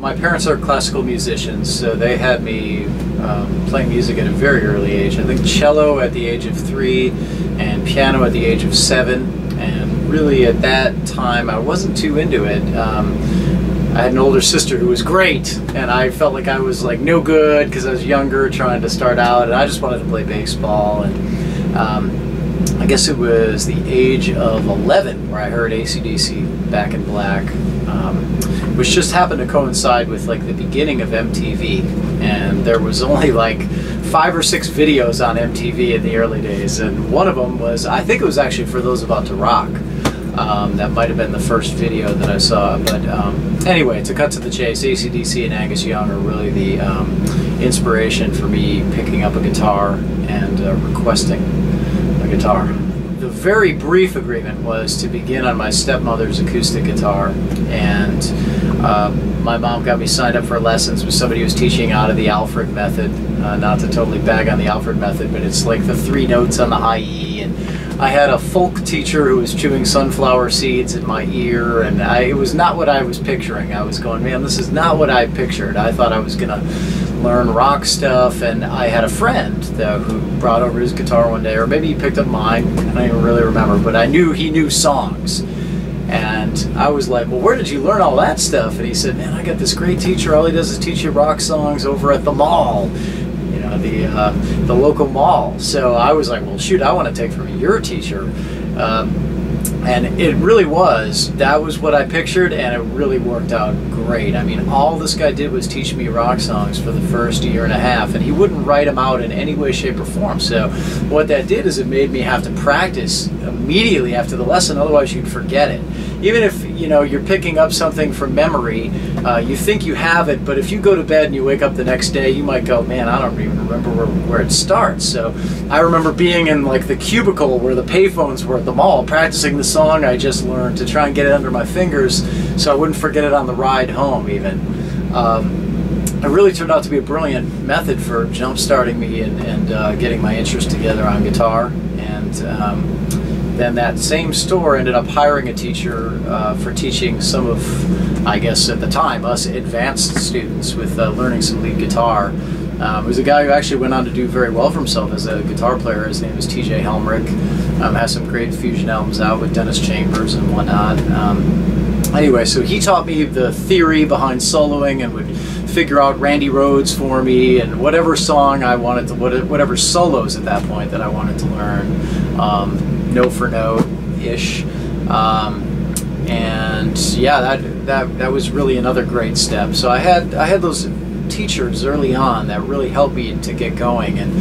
my parents are classical musicians, so they had me playing music at a very early age. I think cello at the age of 3 and piano at the age of 7. And really at that time I wasn't too into it. I had an older sister who was great, and I felt like I was like no good because I was younger, trying to start out, and I just wanted to play baseball. And I guess it was the age of 11 where I heard AC/DC Back in Black, which just happened to coincide with like the beginning of MTV, and there was only like 5 or 6 videos on MTV in the early days, and one of them was, I think it was actually For Those About to Rock. That might have been the first video that I saw, but anyway, to cut to the chase, AC/DC and Angus Young are really the inspiration for me picking up a guitar and requesting a guitar. The very brief agreement was to begin on my stepmother's acoustic guitar, and my mom got me signed up for lessons with somebody who was teaching out of the Alfred method. Not to totally bag on the Alfred method, but it's like the 3 notes on the high E, and I had a folk teacher who was chewing sunflower seeds in my ear, and it was not what I was picturing. I was going, man, this is not what I pictured. I thought I was going to learn rock stuff, and I had a friend who brought over his guitar one day, or maybe he picked up mine, I don't even really remember, but I knew he knew songs. And I was like, well, where did you learn all that stuff? And he said, man, I got this great teacher, all he does is teach you rock songs over at the mall. The local mall. So I was like, well, shoot, I want to take from your teacher. And it really was, that was what I pictured, and it really worked out great. I mean, all this guy did was teach me rock songs for the first 1.5 years, and he wouldn't write them out in any way, shape, or form. So what that did is it made me have to practice immediately after the lesson, otherwise you'd forget it. Even if, you know, you're picking up something from memory, you think you have it, but if you go to bed and you wake up the next day, you might go, man, I don't even remember where it starts. So I remember being in like the cubicle where the payphones were at the mall, practicing the song I just learned to try and get it under my fingers so I wouldn't forget it on the ride home even. It really turned out to be a brilliant method for jump-starting me and getting my interest together on guitar. And then that same store ended up hiring a teacher for teaching some of, I guess at the time, us advanced students with learning some lead guitar. It was a guy who actually went on to do very well for himself as a guitar player. His name is TJ Helmrich. Has some great fusion albums out with Dennis Chambers and whatnot. Anyway, so he taught me the theory behind soloing and would figure out Randy Rhoads for me and whatever song I wanted to, whatever solos at that point that I wanted to learn, note for note-ish. And yeah, that was really another great step. So I had those teachers early on that really helped me to get going, and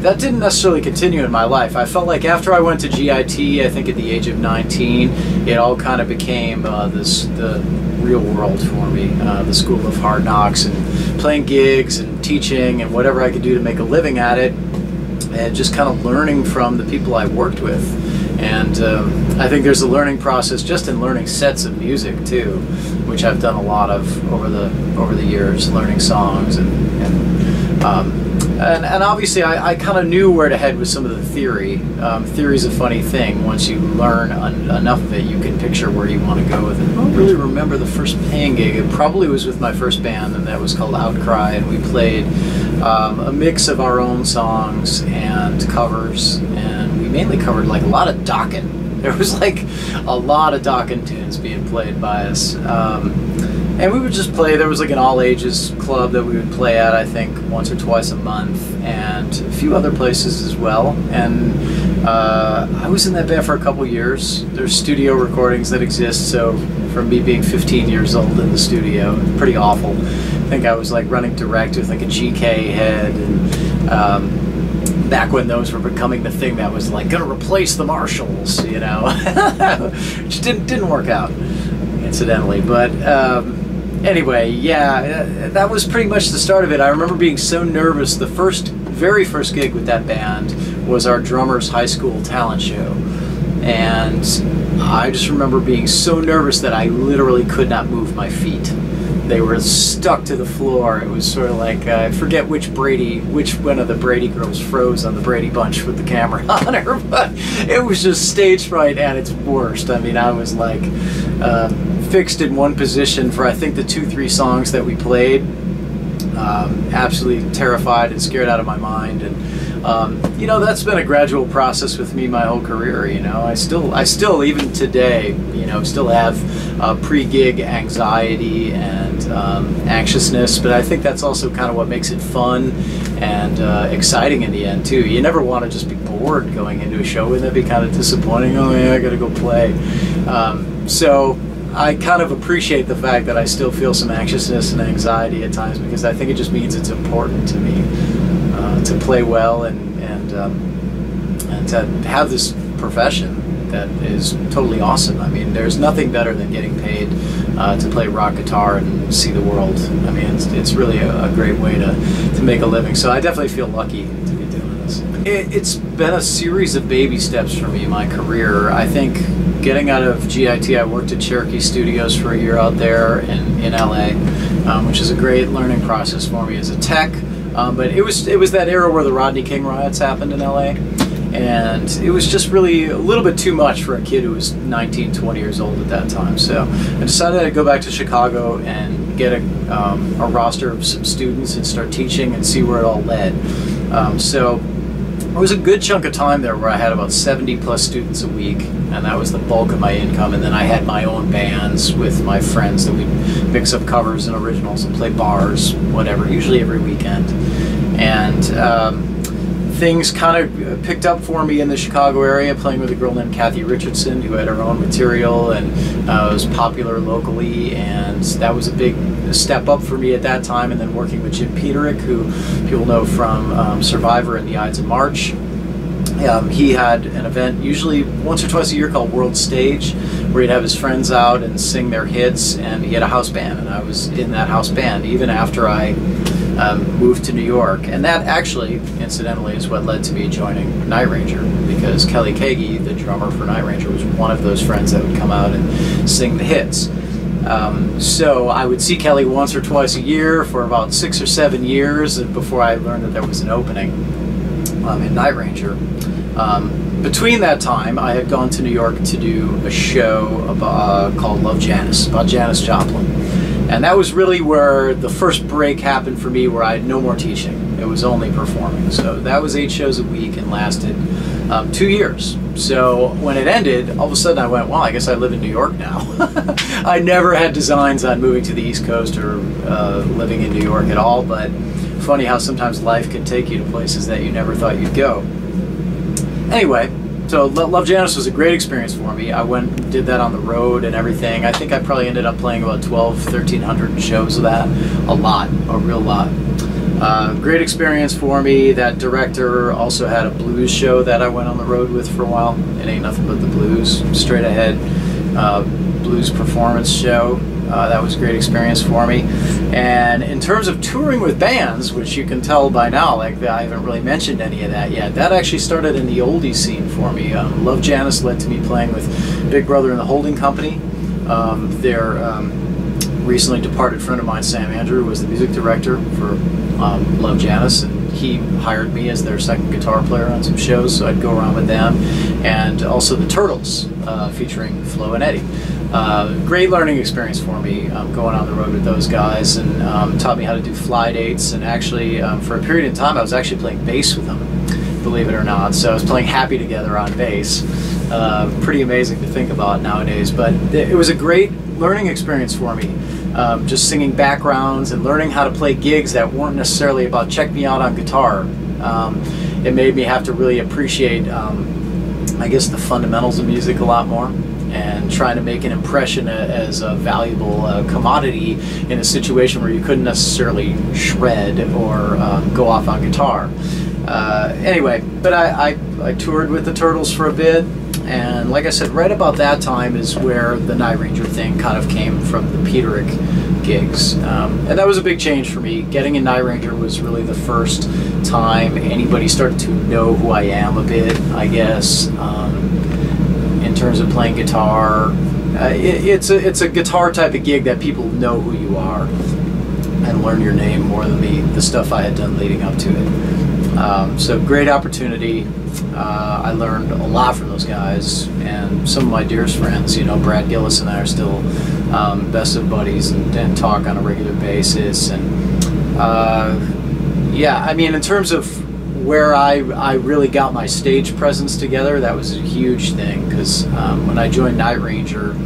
that didn't necessarily continue in my life. I felt like after I went to GIT, I think at the age of 19, it all kind of became the real world for me, the school of hard knocks and playing gigs and teaching and whatever I could do to make a living at it, and just kind of learning from the people I worked with. And I think there's a learning process just in learning sets of music too, which I've done a lot of over the years, learning songs and obviously I kind of knew where to head with some of the theory. Theory's a funny thing. Once you learn enough of it, you can picture where you want to go with it. I don't really remember the first paying gig. It probably was with my first band, and that was called Outcry, and we played a mix of our own songs and covers, and we mainly covered like a lot of Dokken. There was like a lot of Dokken tunes being played by us. And we would just play. There was like an all-ages club that we would play at, I think, once or twice a month, and a few other places as well. And I was in that band for a couple years. There's studio recordings that exist, so from me being 15 years old in the studio, pretty awful. I think I was like running direct with like a GK head, and back when those were becoming the thing that was like gonna replace the Marshalls, you know, which didn't work out, incidentally. But anyway, yeah, that was pretty much the start of it. I remember being so nervous. The very first gig with that band was our drummer's high school talent show, and I just remember being so nervous that I literally could not move my feet. They were stuck to the floor. It was sort of like, I forget which one of the Brady girls froze on the Brady Bunch with the camera on her, but it was just stage fright at its worst. I mean, I was like fixed in one position for I think the 2-3 songs that we played. Absolutely terrified and scared out of my mind, and you know, that's been a gradual process with me my whole career. You know, I still even today, you know, still have pre-gig anxiety and anxiousness, but I think that's also kind of what makes it fun and exciting in the end too. You never want to just be bored going into a show, wouldn't that be kind of disappointing? Oh yeah, I gotta go play. So I kind of appreciate the fact that I still feel some anxiousness and anxiety at times, because I think it just means it's important to me to play well and to have this profession that is totally awesome. I mean, there's nothing better than getting paid to play rock guitar and see the world. I mean, it's really a great way to make a living. So I definitely feel lucky to be doing this. It's been a series of baby steps for me in my career. I think getting out of GIT, I worked at Cherokee Studios for a year out there in LA, which is a great learning process for me as a tech. But it was that era where the Rodney King riots happened in LA, and it was just really a little bit too much for a kid who was 19, 20 years old at that time. So I decided I'd go back to Chicago and get a roster of some students and start teaching and see where it all led. So it was a good chunk of time there where I had about 70 plus students a week, and that was the bulk of my income. And then I had my own bands with my friends that we'd mix up covers and originals and play bars, whatever, usually every weekend. And things kind of picked up for me in the Chicago area, playing with a girl named Kathy Richardson who had her own material and was popular locally, and that was a big step up for me at that time. And then working with Jim Peterick, who people know from Survivor and the Ides of March. He had an event usually once or twice a year called World Stage, where he'd have his friends out and sing their hits, and he had a house band, and I was in that house band even after I moved to New York. And that actually, incidentally, is what led to me joining Night Ranger, because Kelly Kagi, the drummer for Night Ranger, was one of those friends that would come out and sing the hits. So I would see Kelly once or twice a year for about 6 or 7 years before I learned that there was an opening in Night Ranger. Between that time, I had gone to New York to do a show called Love Janis, about Janis Joplin. And that was really where the first break happened for me, where I had no more teaching. It was only performing. So that was 8 shows a week and lasted 2 years. So when it ended, all of a sudden I went, wow, I guess I live in New York now. I never had designs on moving to the East Coast or living in New York at all, but funny how sometimes life can take you to places that you never thought you'd go. Anyway, so Love Janis was a great experience for me. I went and did that on the road and everything. I think I probably ended up playing about 1,300 shows of that. A lot, a real lot. Great experience for me. That director also had a blues show that I went on the road with for a while. It Ain't Nothing But the Blues, straight ahead blues performance show. That was a great experience for me. And in terms of touring with bands, which you can tell by now, like I haven't really mentioned any of that yet, that actually started in the oldies scene for me. Love Janis led to me playing with Big Brother and the Holding Company. Their recently departed friend of mine, Sam Andrew, was the music director for Love Janis, and he hired me as their second guitar player on some shows, so I'd go around with them. And also the Turtles, featuring Flo and Eddie. Great learning experience for me, going on the road with those guys, and taught me how to do fly dates. And actually, for a period of time, I was actually playing bass with them, believe it or not. So I was playing Happy Together on bass. Pretty amazing to think about nowadays, but it was a great learning experience for me. Just singing backgrounds and learning how to play gigs that weren't necessarily about check me out on guitar. It made me have to really appreciate, I guess, the fundamentals of music a lot more, and trying to make an impression as a valuable commodity in a situation where you couldn't necessarily shred or go off on guitar. Anyway, but I toured with the Turtles for a bit, and like I said, right about that time is where the Night Ranger thing kind of came from, the Peterick gigs. And that was a big change for me. Getting in Night Ranger was really the first time anybody started to know who I am a bit, I guess. In terms of playing guitar, it's a guitar type of gig that people know who you are and learn your name more than the stuff I had done leading up to it. So great opportunity. I learned a lot from those guys, and some of my dearest friends. You know, Brad Gillis and I are still best of buddies and talk on a regular basis. And yeah, I mean, in terms of where I really got my stage presence together, that was a huge thing, because when I joined Night Ranger,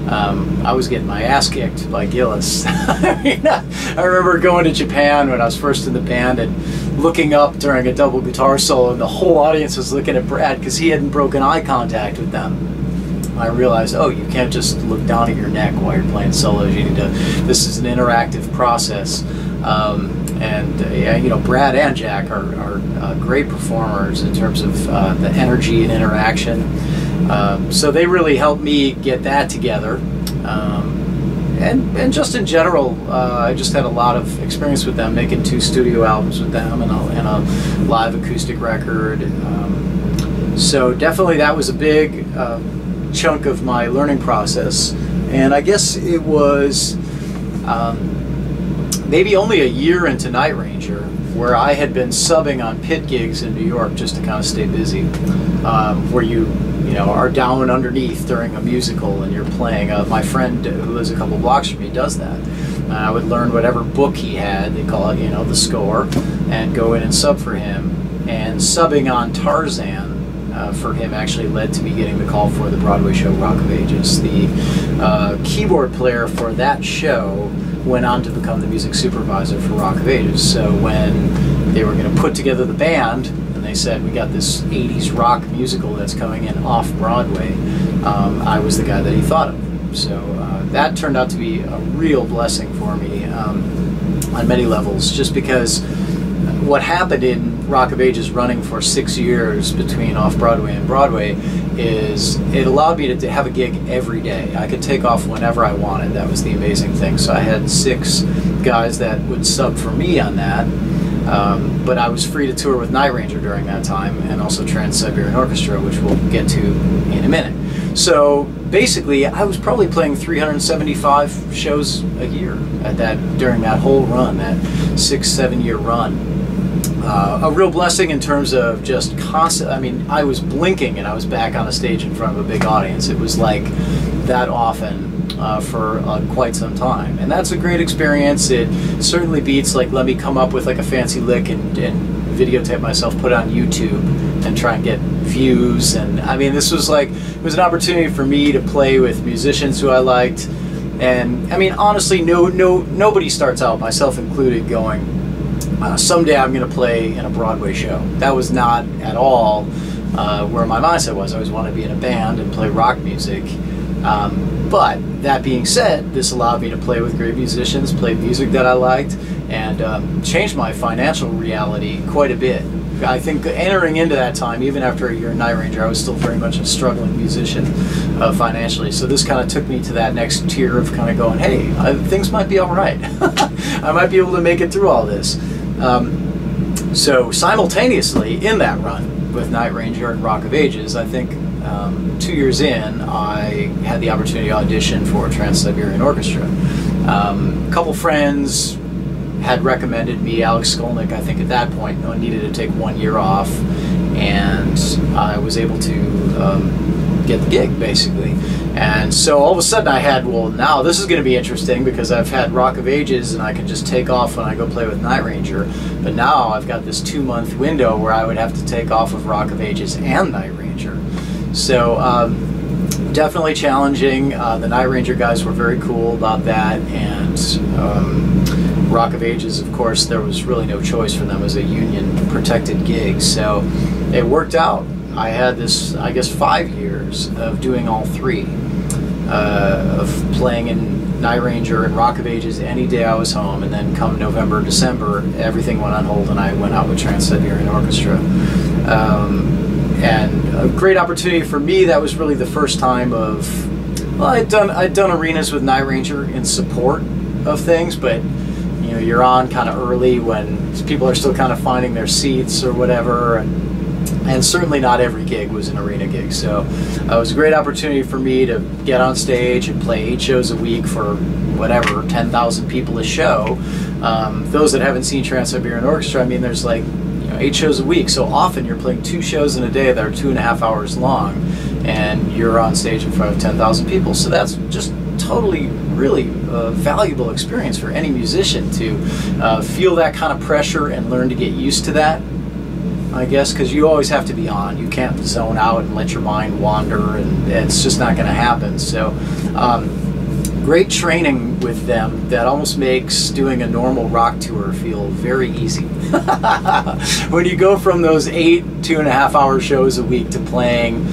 I was getting my ass kicked by Gillis. I mean, I remember going to Japan when I was first in the band and looking up during a double guitar solo, and the whole audience was looking at Brad because he hadn't broken eye contact with them. I realized, oh, you can't just look down at your neck while you're playing solos. You need to. This is an interactive process. Yeah, you know, Brad and Jack are great performers in terms of the energy and interaction. So they really helped me get that together. And just in general, I just had a lot of experience with them, making 2 studio albums with them and a live acoustic record. So definitely that was a big chunk of my learning process. And I guess it was maybe only a year into Night Ranger where I had been subbing on pit gigs in New York just to kind of stay busy, where you know, are down underneath during a musical and you're playing. My friend who lives a couple blocks from me does that. I would learn whatever book he had, they call it, you know, the score, and go in and sub for him. And subbing on Tarzan for him actually led to me getting the call for the Broadway show Rock of Ages. The keyboard player for that show went on to become the music supervisor for Rock of Ages. So when they were going to put together the band, and they said, we got this 80s rock musical that's coming in off Broadway, I was the guy that he thought of. So that turned out to be a real blessing for me on many levels, just because what happened in Rock of Ages running for 6 years between off-Broadway and Broadway is it allowed me to have a gig every day. I could take off whenever I wanted. That was the amazing thing. So I had 6 guys that would sub for me on that, but I was free to tour with Night Ranger during that time, and also Trans-Siberian Orchestra, which we'll get to in a minute. So basically, I was probably playing 375 shows a year during that whole run, that 6-7 year run. A real blessing in terms of just constant. I mean, I was blinking and I was back on a stage in front of a big audience. It was like that often for quite some time, and that's a great experience. It certainly beats like, let me come up with like a fancy lick and videotape myself, put it on YouTube, and try and get views. And I mean, this was like, it was an opportunity for me to play with musicians who I liked. And I mean, honestly, nobody starts out, myself included, going, someday I'm going to play in a Broadway show. That was not at all where my mindset was. I always wanted to be in a band and play rock music. But that being said, this allowed me to play with great musicians, play music that I liked, and changed my financial reality quite a bit. I think entering into that time, even after a year in Night Ranger, I was still very much a struggling musician financially. So this kind of took me to that next tier of kind of going, hey, things might be all right. I might be able to make it through all this. So simultaneously in that run with Night Ranger and Rock of Ages, I think 2 years in, I had the opportunity to audition for Trans-Siberian Orchestra. A couple friends had recommended me, Alex Skolnick, I think at that point, needed to take 1 year off, and I was able to get the gig, basically. And so all of a sudden I had, well, now this is going to be interesting, because I've had Rock of Ages and I can just take off when I go play with Night Ranger, but now I've got this 2-month window where I would have to take off of Rock of Ages and Night Ranger. So definitely challenging. The Night Ranger guys were very cool about that, and Rock of Ages, of course, there was really no choice for them as a union-protected gig, so it worked out. I had this, I guess, 5 years of doing all three, of playing in Night Ranger and Rock of Ages any day I was home, and then come November, December, everything went on hold and I went out with Trans-Siberian Orchestra. And a great opportunity for me. That was really the first time of, well, I'd done arenas with Night Ranger in support of things, but you know, you're on kind of early when people are still kind of finding their seats or whatever, and certainly not every gig was an arena gig. So it was a great opportunity for me to get on stage and play 8 shows a week for whatever, 10,000 people a show. Those that haven't seen Trans-Siberian Orchestra, I mean, there's like, you know, 8 shows a week. So often you're playing 2 shows in a day that are 2.5 hours long, and you're on stage in front of 10,000 people. So that's just totally, really valuable experience for any musician to feel that kind of pressure and learn to get used to that, I guess, because you always have to be on. You can't zone out and let your mind wander, and it's just not going to happen. So great training with them that almost makes doing a normal rock tour feel very easy. When you go from those 8 2.5-hour shows a week to playing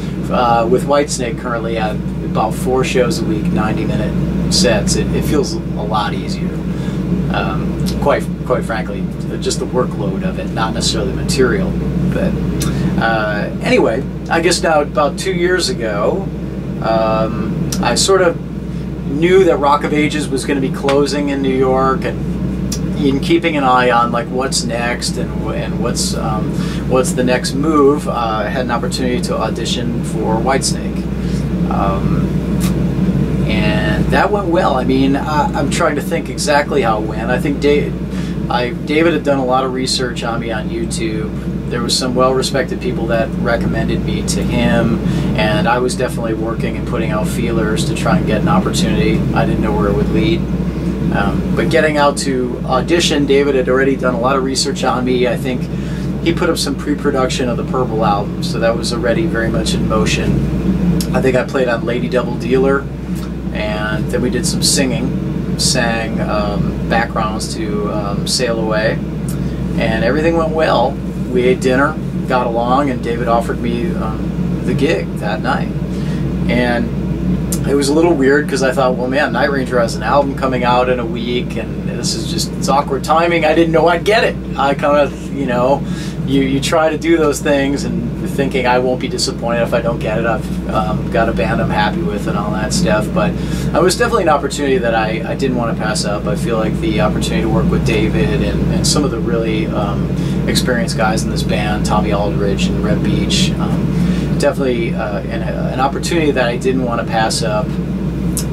with Whitesnake currently at about 4 shows a week, 90-minute sets, it feels a lot easier. Quite frankly, just the workload of it, not necessarily the material. But anyway, I guess now about 2 years ago, I sort of knew that Rock of Ages was going to be closing in New York, and in keeping an eye on like what's next and what's the next move, I had an opportunity to audition for Whitesnake. And that went well. I mean, I'm trying to think exactly how it went. I think David had done a lot of research on me on YouTube. There was some well-respected people that recommended me to him, and I was definitely working and putting out feelers to try and get an opportunity. I didn't know where it would lead. But getting out to audition, David had already done a lot of research on me. I think he put up some pre-production of the Purple album, so that was already very much in motion. I think I played on Lady Double Dealer, and then we did some singing, sang backgrounds to Sail Away, and everything went well. We ate dinner, got along, and David offered me the gig that night. And it was a little weird because I thought, well, man, Night Ranger has an album coming out in a week, and this is just, it's awkward timing. I didn't know I'd get it. I kind of, you know, you try to do those things and thinking I won't be disappointed if I don't get it. I've got a band I'm happy with and all that stuff. But it was definitely an opportunity that I didn't want to pass up. I feel like the opportunity to work with David and some of the really experienced guys in this band, Tommy Aldridge and Reb Beach, definitely an opportunity that I didn't want to pass up.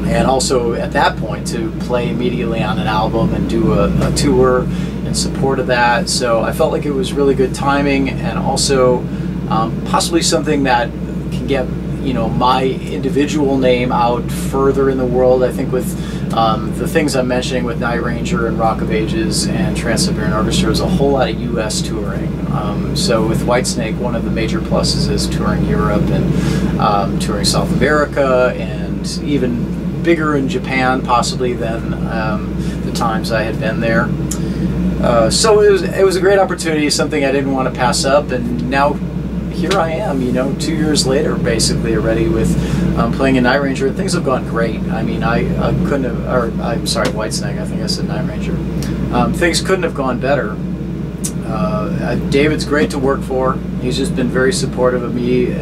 And also at that point to play immediately on an album and do a tour in support of that. So I felt like it was really good timing, and also possibly something that can get, you know, my individual name out further in the world. I think with the things I'm mentioning with Night Ranger and Rock of Ages and Trans-Siberian Orchestra, is a whole lot of U.S. touring. So with Whitesnake, one of the major pluses is touring Europe and touring South America, and even bigger in Japan possibly than the times I had been there. So it was a great opportunity, something I didn't want to pass up, and now here I am, you know, 2 years later, basically already with playing in Night Ranger, and things have gone great. I mean, I couldn't have, or I'm sorry, Whitesnake, I think I said Night Ranger. Things couldn't have gone better. David's great to work for. He's just been very supportive of me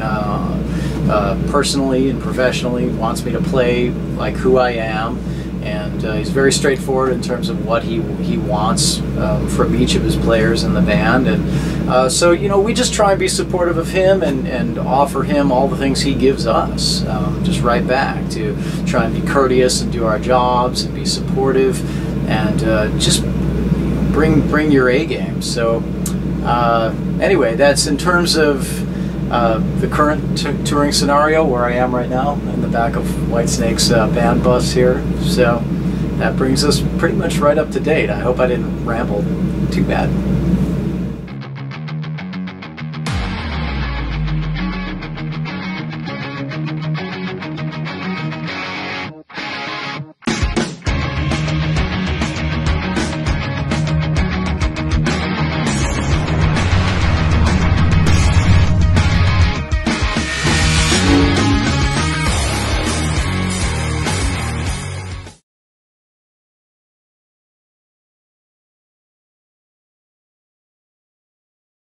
personally and professionally, wants me to play like who I am, and he's very straightforward in terms of what he wants from each of his players in the band. And so, you know, we just try and be supportive of him and offer him all the things he gives us, just right back, to try and be courteous and do our jobs and be supportive, and just bring your A game. So anyway, that's in terms of the current touring scenario, where I am right now in the back of Whitesnake's band bus here. So that brings us pretty much right up to date. I hope I didn't ramble too bad.